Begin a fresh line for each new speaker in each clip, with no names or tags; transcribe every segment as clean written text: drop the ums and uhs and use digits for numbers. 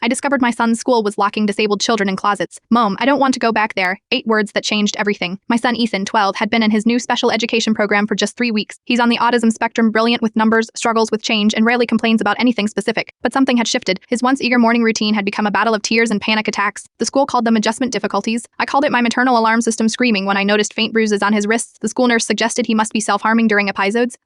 I discovered my son's school was locking disabled children in closets. Mom, I don't want to go back there. 8 words that changed everything. My son Ethan, 12, had been in his new special education program for just 3 weeks. He's on the autism spectrum, brilliant with numbers, struggles with change, and rarely complains about anything specific. But something had shifted. His once eager morning routine had become a battle of tears and panic attacks. The school called them adjustment difficulties. I called it my maternal alarm system screaming when I noticed faint bruises on his wrists. The school nurse suggested he must be self-harming during episodes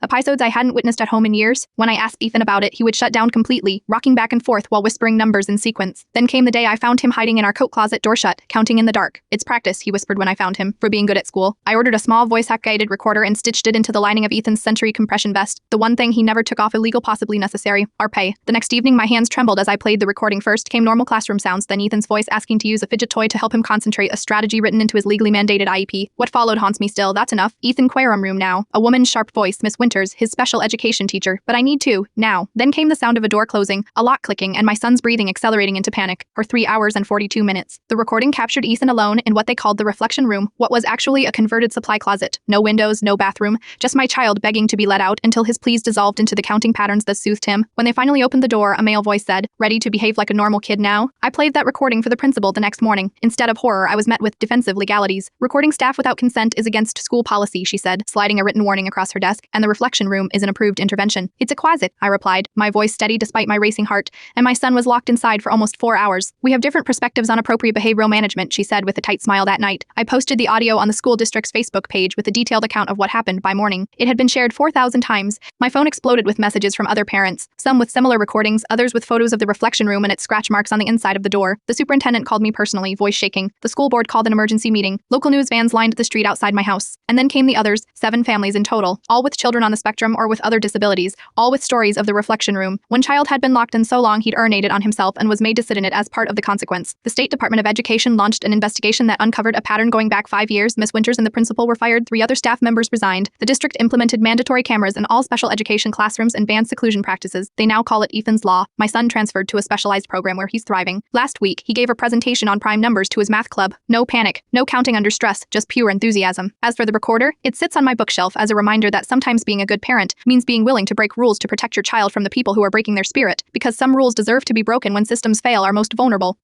I hadn't witnessed at home in years. When I asked Ethan about it, he would shut down completely, rocking back and forth while whispering numbers in sequence. Then came the day I found him hiding in our coat closet, door shut, counting in the dark. It's practice, he whispered when I found him, for being good at school. I ordered a small voice-guided recorder and stitched it into the lining of Ethan's Century compression vest. The one thing he never took off, illegal, possibly necessary, our pay. The next evening, my hands trembled as I played the recording. First came normal classroom sounds, then Ethan's voice asking to use a fidget toy to help him concentrate, a strategy written into his legally mandated IEP. What followed haunts me still. That's enough. Ethan, Quorum room now. A woman's sharp voice, Miss Winters, his special education teacher. But I need to, now. Then came the sound of a door closing, a lock clicking, and my son's breathing accelerating into panic. For 3 hours and 42 minutes. The recording captured Ethan alone in what they called the reflection room, what was actually a converted supply closet. No windows, no bathroom, just my child begging to be let out until his pleas dissolved into the counting patterns that soothed him. When they finally opened the door, a male voice said, "Ready to behave like a normal kid now?" I played that recording for the principal the next morning. Instead of horror, I was met with defensive legalities. Recording staff without consent is against school policy, she said, sliding a written warning across her desk, and the reflection room is an approved intervention. It's a closet, I replied, my voice steady despite my racing heart, and my son was locked inside for almost 4 hours. We have different perspectives on appropriate behavioral management, she said with a tight smile that night. I posted the audio on the school district's Facebook page with a detailed account of what happened by morning. It had been shared 4,000 times. My phone exploded with messages from other parents, some with similar recordings, others with photos of the reflection room and its scratch marks on the inside of the door. The superintendent called me personally, voice shaking. The school board called an emergency meeting. Local news vans lined the street outside my house. And then came the others, 7 families in total, all with children on the spectrum or with other disabilities, all with stories of the reflection room. One child had been locked in so long he'd urinated on himself and was made to sit in it as part of the consequence. The State Department of Education launched an investigation that uncovered a pattern going back 5 years. Miss Winters and the principal were fired. 3 other staff members resigned. The district implemented mandatory cameras in all special education classrooms and banned seclusion practices. They now call it Ethan's Law. My son transferred to a specialized program where he's thriving. Last week, he gave a presentation on prime numbers to his math club. No panic, no counting under stress, just pure enthusiasm. As for the recorder, it sits on my bookshelf as a reminder that sometimes being a good parent means being willing to break rules to protect your child from the people who are breaking their spirit, because some rules deserve to be broken when systems fail are most vulnerable.